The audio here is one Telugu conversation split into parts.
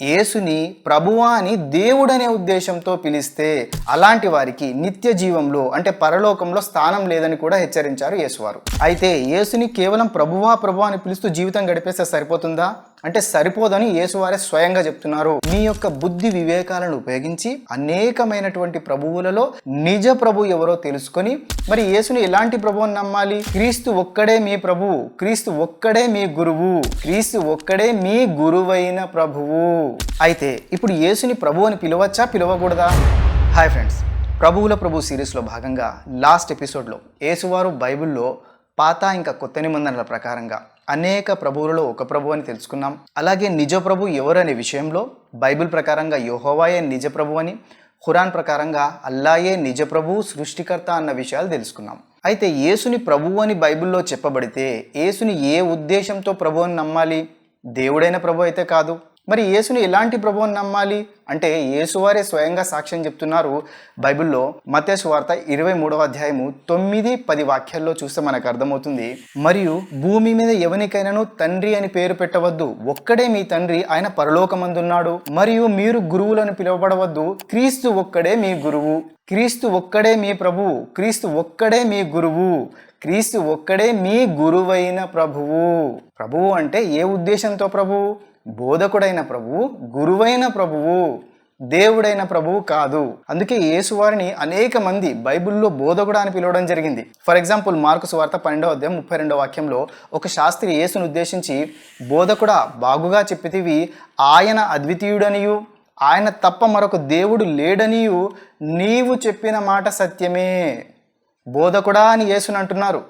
యేసుని ప్రభువా అని దేవుడనే ఉద్దేశంతో పిలిస్తే అలాంటి వారికి నిత్య జీవంలో అంటే పరలోకంలో స్థానం లేదని కూడా హెచ్చరించారు యేసువారు. అయితే యేసుని కేవలం ప్రభువా అని పిలుస్తూ జీవితం గడిపేస్తే సరిపోతుందా అంటే సరిపోదని యేసువారే స్వయంగా చెప్తున్నారు. మీ యొక్క బుద్ధి వివేకాలను ఉపయోగించి అనేకమైనటువంటి ప్రభువులలో నిజ ప్రభు ఎవరో తెలుసుకొని మరి యేసుని ఎలాంటి ప్రభువుని నమ్మాలి? క్రీస్తు ఒక్కడే మీ ప్రభువు, క్రీస్తు ఒక్కడే మీ గురువు, క్రీస్తు ఒక్కడే మీ గురువైన ప్రభువు. అయితే ఇప్పుడు యేసుని ప్రభు అని పిలవచ్చా పిలవకూడదా? హాయ్ ఫ్రెండ్స్, ప్రభువుల ప్రభు సిరీస్లో భాగంగా లాస్ట్ ఎపిసోడ్లో యేసువారు బైబిల్లో పాత ఇంకా కొత్త నిబంధనల ప్రకారంగా అనేక ప్రభువులలో ఒక ప్రభు అని తెలుసుకున్నాం. అలాగే నిజ ప్రభు ఎవరు అనే విషయంలో బైబిల్ ప్రకారంగా యెహోవాయే నిజ ప్రభు అని, ఖురాన్ ప్రకారంగా అల్లాయే నిజ ప్రభు సృష్టికర్త అన్న విషయాలు తెలుసుకున్నాం. అయితే యేసుని ప్రభువు అని బైబిల్లో చెప్పబడితే యేసుని ఏ ఉద్దేశంతో ప్రభు అని నమ్మాలి? దేవుడైన ప్రభు అయితే కాదు. మరి యేసుని ఎలాంటి ప్రభువుని నమ్మాలి అంటే యేసువారే స్వయంగా సాక్ష్యం చెప్తున్నారు. బైబిల్లో మత్తయి సువార్త 23వ అధ్యాయము 9-10 వాక్యాల్లో చూస్తే మనకు అర్థమవుతుంది. మరియు భూమి మీద ఎవనికైనాను తండ్రి అని పేరు పెట్టవద్దు, ఒక్కడే మీ తండ్రి, ఆయన పరలోకమందున్నాడు. మరియు మీరు గురువులను పిలువబడవద్దు, క్రీస్తు ఒక్కడే మీ గురువు, క్రీస్తు ఒక్కడే మీ ప్రభువు, క్రీస్తు ఒక్కడే మీ గురువు, క్రీస్తు ఒక్కడే మీ గురువైన ప్రభువు. ప్రభువు అంటే ఏ ఉద్దేశంతో ప్రభువు? బోధకుడైన ప్రభువు, గురువైన ప్రభువు, దేవుడైన ప్రభువు కాదు. అందుకే యేసువారిని అనేక మంది బైబిల్లో బోధకుడు అని పిలవడం జరిగింది. ఫర్ ఎగ్జాంపుల్ మార్కు సువార్త 12వ అధ్యాయం 32వ వాక్యంలో ఒక శాస్త్రి యేసును ఉద్దేశించి, బోధకుడా బాగుగా చెప్పితివి, ఆయన అద్వితీయుడనియు ఆయన తప్ప మరొక దేవుడు లేడనియు నీవు చెప్పిన మాట సత్యమే. బోధకుడా అని యేసుని అంటున్నారు.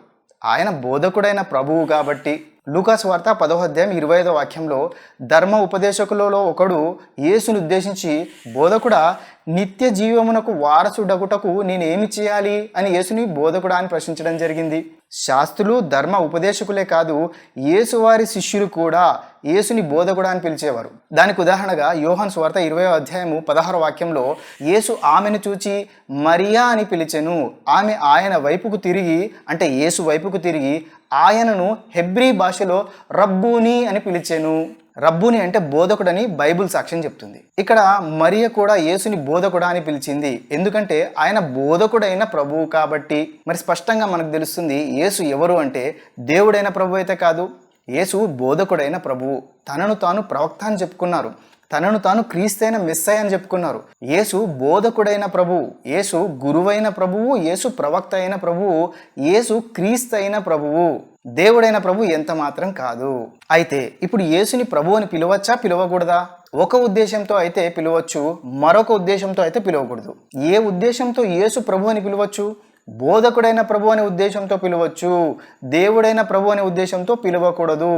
ఆయన బోధకుడైన ప్రభువు కాబట్టి. లూకా సువార్త 10వ అధ్యాయం 25వ వాక్యంలో ధర్మ ఉపదేశకులలో ఒకడు యేసును ఉద్దేశించి, బోధకుడా నిత్య జీవమునకు వారసుడగుటకు నేనేమి చేయాలి అని యేసుని బోధకుడా అని ప్రశ్నించడం జరిగింది. శాస్త్రులు ధర్మ ఉపదేశకులే కాదు, యేసువారి శిష్యులు కూడా యేసుని బోధకుడా అని పిలిచేవారు. దానికి ఉదాహరణగా యోహాను సువార్త 20వ అధ్యాయము 16వ వాక్యంలో యేసు ఆమెను చూచి మరియా అని పిలిచెను. ఆమె ఆయన వైపుకు తిరిగి అంటే యేసు వైపుకు తిరిగి ఆయనను హెబ్రీ భాషలో రబ్బూని అని పిలిచెను. రబ్బూని అంటే బోధకుడని బైబిల్ సాక్ష్యం చెప్తుంది. ఇక్కడ మరియ కూడా యేసుని బోధకుడా అని పిలిచింది, ఎందుకంటే ఆయన బోధకుడైన ప్రభువు కాబట్టి. మరి స్పష్టంగా మనకు తెలుస్తుంది యేసు ఎవరు అంటే దేవుడైన ప్రభు అయితే కాదు, యేసు బోధకుడైన ప్రభువు. తనను తాను ప్రవక్త అని చెప్పుకున్నారు, తనను తాను క్రీస్తైన మెస్సై అని చెప్పుకున్నారు. యేసు బోధకుడైన ప్రభువు, యేసు గురువైన ప్రభువు, యేసు ప్రవక్త అయిన ప్రభువు, యేసు క్రీస్తైన ప్రభువు, దేవుడైన ప్రభు ఎంత మాత్రం కాదు. అయితే ఇప్పుడు యేసుని ప్రభు అని పిలవచ్చా పిలవకూడదా? ఒక ఉద్దేశంతో అయితే పిలవచ్చు, మరొక ఉద్దేశంతో అయితే పిలవకూడదు. ఏ ఉద్దేశంతో యేసు ప్రభు అని పిలవచ్చు? బోధకుడైన ప్రభు అనే ఉద్దేశంతో పిలవచ్చు, దేవుడైన ప్రభు అనే ఉద్దేశంతో పిలవకూడదు.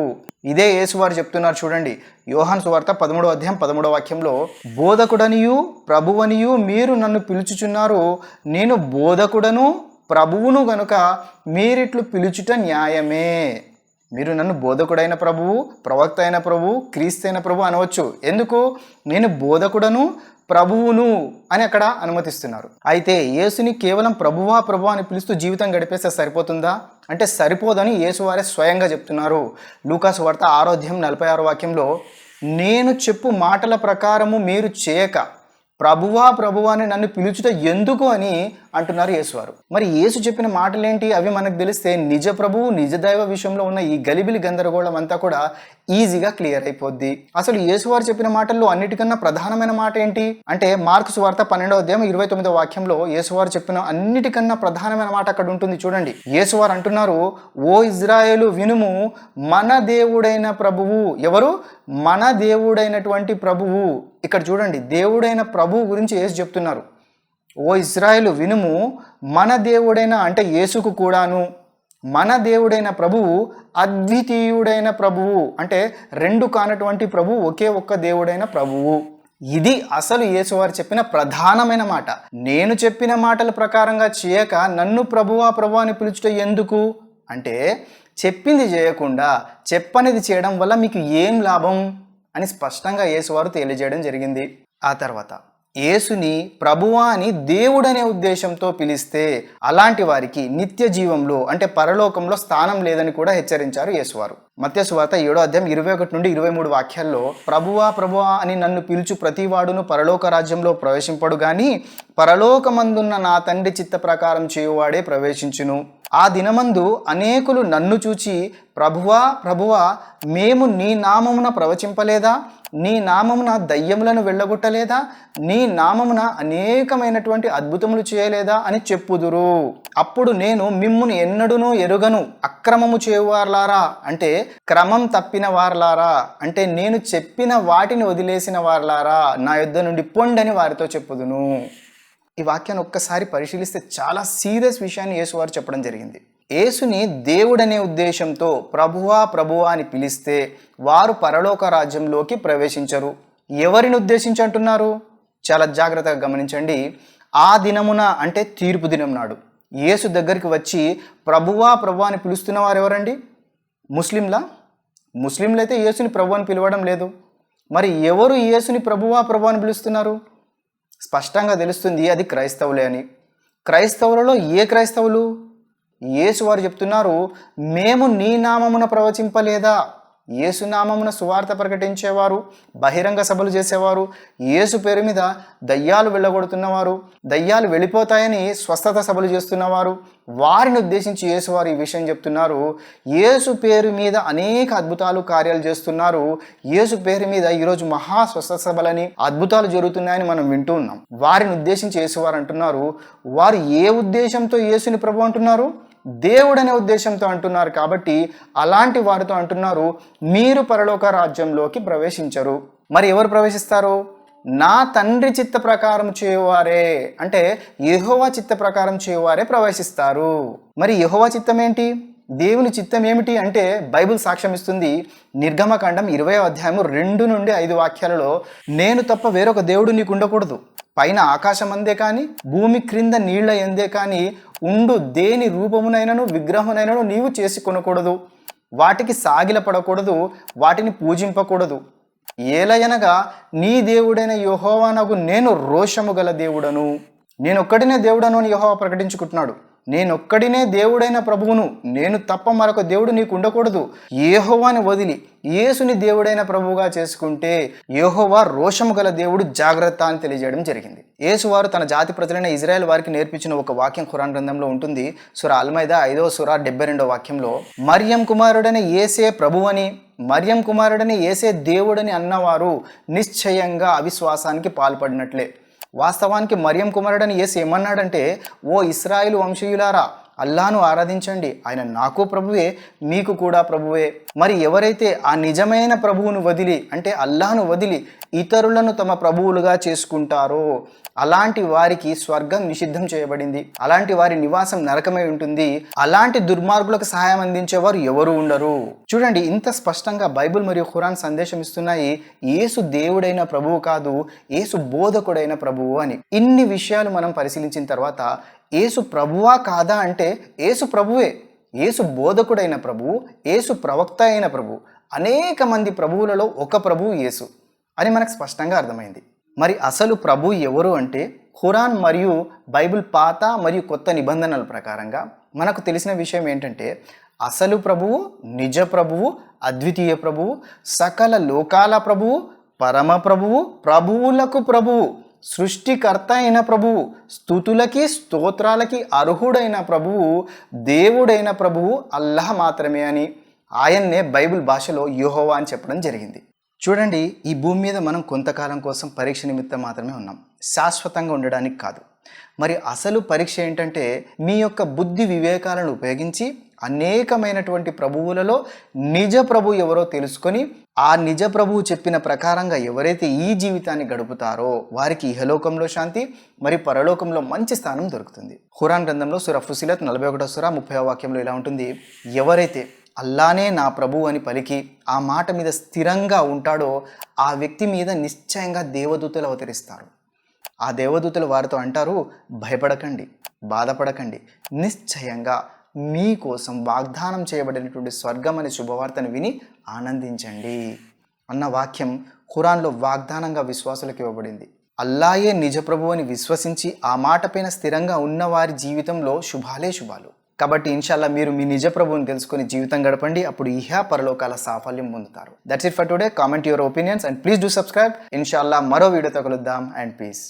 ఇదే యేసువారు చెప్తున్నారు చూడండి. యోహాను సువార్త 13వ అధ్యాయం 13వ వాక్యంలో, బోధకుడనియు ప్రభువనియు మీరు నన్ను పిలుచుచున్నారు, నేను బోధకుడను ప్రభువును గనుక మీరిట్లు పిలుచుట న్యాయమే. మీరు నన్ను బోధకుడైన ప్రభువు, ప్రవక్త అయిన ప్రభువు, క్రీస్తైన ప్రభు అనవచ్చు. ఎందుకు? నేను బోధకుడను ప్రభువును అని అక్కడ అనుమతిస్తున్నారు. అయితే యేసుని కేవలం ప్రభువా అని పిలుస్తూ జీవితం గడిపేస్తే సరిపోతుందా అంటే సరిపోదని యేసువారే స్వయంగా చెప్తున్నారు. లూకా సువార్త 6వ అధ్యాయం 46వ వాక్యంలో, నేను చెప్పు మాటల ప్రకారము మీరు చేయక ప్రభువా అని నన్ను పిలుచుట ఎందుకు అని అంటున్నారు యేసువారు. మరి యేసు చెప్పిన మాటలేంటి? అవి మనకు తెలిస్తే నిజ ప్రభువు నిజ దైవ విషయంలో ఉన్న ఈ గలిబిలి గందరగోళం అంతా కూడా ఈజీగా క్లియర్ అయిపోద్ది. అసలు యేసువారు చెప్పిన మాటల్లో అన్నిటికన్నా ప్రధానమైన మాట ఏంటి అంటే మార్కు సువార్త 12వ అధ్యాయం 29వ వాక్యంలో యేసువారు చెప్పిన అన్నిటికన్నా ప్రధానమైన మాట అక్కడ ఉంటుంది చూడండి. యేసువారు అంటున్నారు, ఓ ఇజ్రాయేలు వినుము, మన దేవుడైన ప్రభువు. ఎవరు? మన దేవుడైనటువంటి ప్రభువు. ఇక్కడ చూడండి, దేవుడైన ప్రభువు గురించి యేసు చెప్తున్నారు. ఓ ఇజ్రాయేలు వినుము, మన దేవుడైన అంటే యేసుకు కూడాను మన దేవుడైన ప్రభువు అద్వితీయుడైన ప్రభువు, అంటే రెండు కానటువంటి ప్రభువు, ఒకే ఒక్క దేవుడైన ప్రభువు. ఇది అసలు యేసువారు చెప్పిన ప్రధానమైన మాట. నేను చెప్పిన మాటల ప్రకారంగా చేయక నన్ను ప్రభువా అని పిలుచుట ఎందుకు అంటే, చెప్పింది చేయకుండా చెప్పనిది చేయడం వల్ల మీకు ఏం లాభం అని స్పష్టంగా యేసువారు తెలియజేయడం జరిగింది. ఆ తర్వాత యేసుని ప్రభువా అని దేవుడనే ఉద్దేశంతో పిలిస్తే అలాంటి వారికి నిత్య జీవంలో అంటే పరలోకంలో స్థానం లేదని కూడా హెచ్చరించారు యేసువారు. మత్తయి సువార్త 7వ అధ్యాయం 21 నుండి 23 వాక్యాల్లో ప్రభువా ప్రభువా అని నన్ను పిలుచు ప్రతివాడును పరలోక రాజ్యంలో ప్రవేశింపడు గాని పరలోకమందున్న నా తండ్రి చిత్త ప్రకారం చేయువాడే ప్రవేశించును. ఆ దినమందు అనేకులు నన్ను చూచి ప్రభువా ప్రభువా మేము నీ నామమున ప్రవచింపలేదా, నీ నామమున దయ్యములను వెళ్ళగొట్టలేదా, నీ నామమున అనేకమైనటువంటి అద్భుతములు చేయలేదా అని చెప్పుదురు. అప్పుడు నేను మిమ్మును ఎన్నడూనూ ఎరుగను అక్రమము చేయువార్లారా అంటే క్రమం తప్పిన వార్లారా అంటే నేను చెప్పిన వాటిని వదిలేసిన వార్లారా నా యొద్ద నుండి పొండని వారితో చెప్పుదును. ఈ వాక్యాన్ని ఒక్కసారి పరిశీలిస్తే చాలా సీరియస్ విషయాన్ని యేసువారు చెప్పడం జరిగింది. యేసుని దేవుడనే ఉద్దేశంతో ప్రభువా ప్రభువా అని పిలిస్తే వారు పరలోక రాజ్యంలోకి ప్రవేశించరు. ఎవరిని ఉద్దేశించి అంటున్నారు? చాలా జాగ్రత్తగా గమనించండి. ఆ దినమున అంటే తీర్పు దినం నాడు యేసు దగ్గరికి వచ్చి ప్రభువా ప్రభువా అని పిలుస్తున్న వారు ఎవరండి? ముస్లింలు అయితే యేసుని ప్రభు అని పిలవడం లేదు. మరి ఎవరు యేసుని ప్రభువా ప్రభువా అని పిలుస్తున్నారు? స్పష్టంగా తెలుస్తుంది, అది క్రైస్తవులే అని. క్రైస్తవులలో ఏ క్రైస్తవులు? యేసు వారు చెప్తున్నారు, మేము నీ నామమున ప్రవచింపలేదా? యేసు నామమున సువార్త ప్రకటించేవారు, బహిరంగ సభలు చేసేవారు, యేసు పేరు మీద దయ్యాలు వెళ్ళగొడుతున్నవారు, దయ్యాలు వెళ్ళిపోతాయని స్వస్థత సభలు చేస్తున్నవారు, వారిని ఉద్దేశించి యేసువారు ఈ విషయం చెప్తున్నారు. యేసు పేరు మీద అనేక అద్భుతాలు కార్యాలు చేస్తున్నారు. యేసు పేరు మీద ఈరోజు మహా స్వస్థత సభలని అద్భుతాలు జరుగుతున్నాయని మనం వింటూ ఉన్నాం. వారిని ఉద్దేశించి యేసువారు అంటున్నారు. వారు ఏ ఉద్దేశంతో యేసుని ప్రభు అంటున్నారు? దేవుడనే ఉద్దేశంతో అంటున్నారు. కాబట్టి అలాంటి వారితో అంటున్నారు, మీరు పరలోక రాజ్యంలోకి ప్రవేశించరు. మరి ఎవరు ప్రవేశిస్తారు? నా తండ్రి చిత్త ప్రకారం చేయువారే అంటే యెహోవా చిత్త ప్రకారం చేయువారే ప్రవేశిస్తారు. మరి యెహోవా చిత్తం ఏంటి? దేవుని చిత్తం ఏమిటి అంటే బైబిల్ సాక్ష్యం ఇస్తుంది. నిర్గమకాండం 20వ అధ్యాయం 2 నుండి 5 వాక్యాలలో నేను తప్ప వేరొక దేవుడు నీకు ఉండకూడదు, పైన ఆకాశం అందే కానీ భూమి క్రింద నీళ్ల ఎందే కానీ ఉండు దేని రూపమునైనను విగ్రహమునైనను నీవు చేసి కొనకూడదు, వాటికి సాగిలపడకూడదు, వాటిని పూజింపకూడదు. ఏలయనగా నీ దేవుడైన యెహోవానగు నేను రోషము గల దేవుడను. నేనొక్కడినే దేవుడను అని యెహోవా ప్రకటించుకుంటున్నాడు. నేనొక్కడినే దేవుడైన ప్రభువును, నేను తప్ప మరొక దేవుడు నీకు ఉండకూడదు. యెహోవాని వదిలి యేసుని దేవుడైన ప్రభువుగా చేసుకుంటే యెహోవా రోషము గల దేవుడు, జాగ్రత్త అని తెలియజేయడం జరిగింది. యేసు వారు తన జాతి ప్రజలైన ఇజ్రాయెల్ వారికి నేర్పించిన ఒక వాక్యం ఖురాన్ గ్రంథంలో ఉంటుంది. సూరా అల్-మైదా 5వ సూరా 72వ వాక్యంలో మరియం కుమారుడైన యేసే ప్రభువని, మరియం కుమారుడైన యేసే దేవుడని అన్నవారు నిశ్చయంగా అవిశ్వాసానికి పాల్పడినట్లే. వాస్తవానికి మరియం కుమారుడని యేసు ఏమన్నాడంటే, ఓ ఇశ్రాయేలు వంశీయులారా, అల్లాను ఆరాధించండి, ఆయన నాకు ప్రభువే, మీకు కూడా ప్రభువే. మరి ఎవరైతే ఆ నిజమైన ప్రభువును వదిలి అంటే అల్లాను వదిలి ఇతరులను తమ ప్రభువులుగా చేసుకుంటారో అలాంటి వారికి స్వర్గం నిషిద్ధం చేయబడింది. అలాంటి వారి నివాసం నరకమై ఉంటుంది. అలాంటి దుర్మార్గులకు సహాయం అందించేవారు ఎవరు ఉండరు. చూడండి, ఇంత స్పష్టంగా బైబిల్ మరియు ఖురాన్ సందేశం ఇస్తున్నాయి. యేసు దేవుడైన ప్రభువు కాదు, యేసు బోధకుడైన ప్రభువు అని. ఇన్ని విషయాలు మనం పరిశీలించిన తర్వాత యేసు ప్రభువా కాదా అంటే యేసు ప్రభువే. యేసు బోధకుడైన ప్రభువు, యేసు ప్రవక్త అయిన ప్రభువు. అనేక మంది ప్రభువులలో ఒక ప్రభువు యేసు అని మనకు స్పష్టంగా అర్థమైంది. మరి అసలు ప్రభు ఎవరు అంటే ఖురాన్ మరియు బైబిల్ పాత మరియు కొత్త నిబంధనల ప్రకారంగా మనకు తెలిసిన విషయం ఏంటంటే అసలు ప్రభువు, నిజ ప్రభువు, అద్వితీయ ప్రభువు, సకల లోకాల ప్రభువు, పరమ ప్రభువు, ప్రభువులకు ప్రభువు, సృష్టికర్త అయిన ప్రభువు, స్తుతులకి స్తోత్రాలకి అర్హుడైన ప్రభువు, దేవుడైన ప్రభువు అల్లాహ్ మాత్రమే అని ఆయన్నే బైబిల్ భాషలో యెహోవా అని చెప్పడం జరిగింది. చూడండి, ఈ భూమి మీద మనం కొంతకాలం కోసం పరీక్ష నిమిత్తం మాత్రమే ఉన్నాం, శాశ్వతంగా ఉండడానికి కాదు. మరి అసలు పరీక్ష ఏంటంటే మీ యొక్క బుద్ధి వివేకాలను ఉపయోగించి అనేకమైనటువంటి ప్రభువులలో నిజ ప్రభు ఎవరో తెలుసుకొని ఆ నిజ ప్రభువు చెప్పిన ప్రకారంగా ఎవరైతే ఈ జీవితాన్ని గడుపుతారో వారికి ఇహలోకంలో శాంతి మరి పరలోకంలో మంచి స్థానం దొరుకుతుంది. ఖురాన్ గ్రంథంలో సూరా ఫుసిలత్ 41వ సూరా 30వ వాక్యంలో ఇలా ఉంటుంది, ఎవరైతే అల్లానే నా ప్రభు అని పలికి ఆ మాట మీద స్థిరంగా ఉంటాడో ఆ వ్యక్తి మీద నిశ్చయంగా దేవదూతలు అవతరిస్తారు. ఆ దేవదూతలు వారితో అంటారు, భయపడకండి, బాధపడకండి, నిశ్చయంగా మీకోసం వాగ్దానం చేయబడినటువంటి స్వర్గం అనే శుభవార్తను విని ఆనందించండి అన్న వాక్యం ఖురాన్లో వాగ్దానంగా విశ్వాసులకు ఇవ్వబడింది. అల్లాయే నిజ ప్రభువు అని విశ్వసించి ఆ మాట పైన స్థిరంగా ఉన్న వారి జీవితంలో శుభాలే శుభాలు. కాబట్టి ఇన్షాల్లా మీరు మీ నిజ ప్రభువుని తెలుసుకొని జీవితం గడపండి. అప్పుడు ఇహ పరలోకాల సాఫల్యం పొందుతారు. That's it for today. Comment your opinions and please do subscribe. ఇన్షాల్లా మరో వీడియోతో కలుద్దాం. And piece.